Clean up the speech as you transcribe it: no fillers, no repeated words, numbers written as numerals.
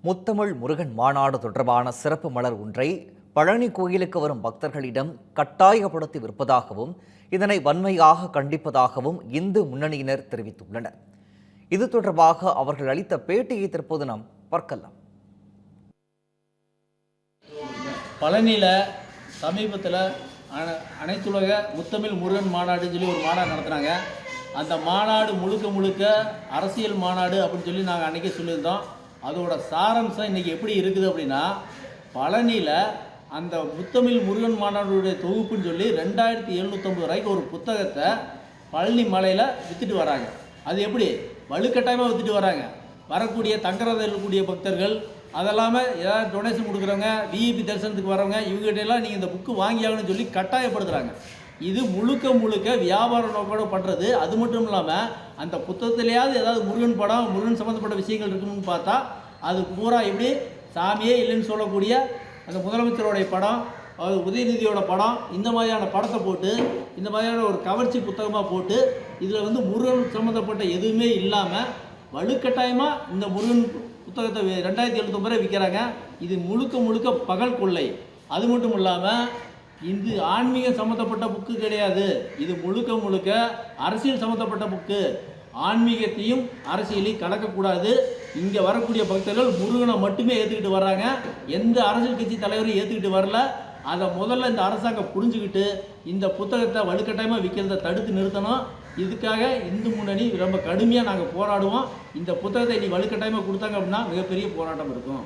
முத்தமிழ் முருகன் மாநாடு தொடர்பான சிறப்பு மலர் ஒன்றை பழனி கோயிலுக்கு வரும் பக்தர்களிடம் கட்டாயப்படுத்தி விற்பதாகவும் இதனை வன்மையாக கண்டிப்பதாகவும் இந்து முன்னணியினர் தெரிவித்துள்ளனர். இது தொடர்பாக அவர்கள் அளித்த பேட்டியை தற்போது நாம் பார்க்கலாம். பழனியில் சமீபத்தில் அனைத்துலக முத்தமிழ் முருகன் மாநாடுன்னு சொல்லி ஒரு மாநாடு நடத்துனாங்க. அந்த மாநாடு முழுக்க அரசியல் மாநாடு அப்படின்னு சொல்லி நாங்கள் அன்றைக்கி சொல்லியிருந்தோம். அதோட சாரம்சம் இன்றைக்கி எப்படி இருக்குது அப்படின்னா, பழனியில் அந்த முத்தமிழ் முருகன் மாநாடுடைய தொகுப்புன்னு சொல்லி 2750 ரூபாய்க்கு ஒரு புத்தகத்தை பழனி மலையில் விற்றுட்டு வராங்க. அது எப்படி வலுக்கட்டாயமாக விற்றுட்டு வராங்க. வரக்கூடிய தங்கரதில் இருக்கக்கூடிய பக்தர்கள், அதெல்லாமல் ஏதாவது டொனேஷன் கொடுக்குறவங்க, விஐபி தரிசனத்துக்கு வரவங்க, இவங்ககிட்டலாம் நீங்கள் இந்த புக்கு வாங்கியாகணும்னு சொல்லி கட்டாயப்படுத்துகிறாங்க. இது முழுக்க வியாபார நோக்கோடு பண்ணுறது. அது மட்டும் இல்லாமல் அந்த புத்தகத்திலேயாவது ஏதாவது முருகன் படம், முருகன் சம்மந்தப்பட்ட விஷயங்கள் இருக்குன்னு பார்த்தா அது பூரா எப்படி சாமியே இல்லைன்னு சொல்லக்கூடிய அந்த முதலமைச்சரோடைய படம், அது உதயநிதியோட படம், இந்த மாதிரியான படத்தை போட்டு இந்த மாதிரியான ஒரு கவர்ச்சி புத்தகமாக போட்டு இதில் முருகன் சம்மந்தப்பட்ட எதுவுமே இல்லாமல் வலுக்கட்டாயமாக இந்த முருகன் புத்தகத்தை 2750 ரூபாய் விற்கிறாங்க. இது முழுக்க பகல் கொள்ளை. அது மட்டும் இல்லாமல் இது ஆன்மீக சம்மந்தப்பட்ட புக்கு கிடையாது. இது முழுக்க அரசியல் சம்மந்தப்பட்ட புக்கு. ஆன்மீகத்தையும் அரசியலையும் கலக்கக்கூடாது. இங்கே வரக்கூடிய பக்தர்கள் முருகனை மட்டுமே ஏற்றுக்கிட்டு வர்றாங்க. எந்த அரசியல் கட்சி தலைவரையும் ஏற்றுக்கிட்டு வரல. அதை முதல்ல இந்த அரசாங்கம் புரிஞ்சுக்கிட்டு இந்த புத்தகத்தை வலுக்கட்டாயமாக விற்கிறத தடுத்து நிறுத்தணும். இதுக்காக இந்து முன்னணி ரொம்ப கடுமையாக நாங்கள் போராடுவோம். இந்த புத்தகத்தை இனி வலுக்கட்டாயமாக கொடுத்தாங்க அப்படின்னா மிகப்பெரிய போராட்டம் இருக்கும்.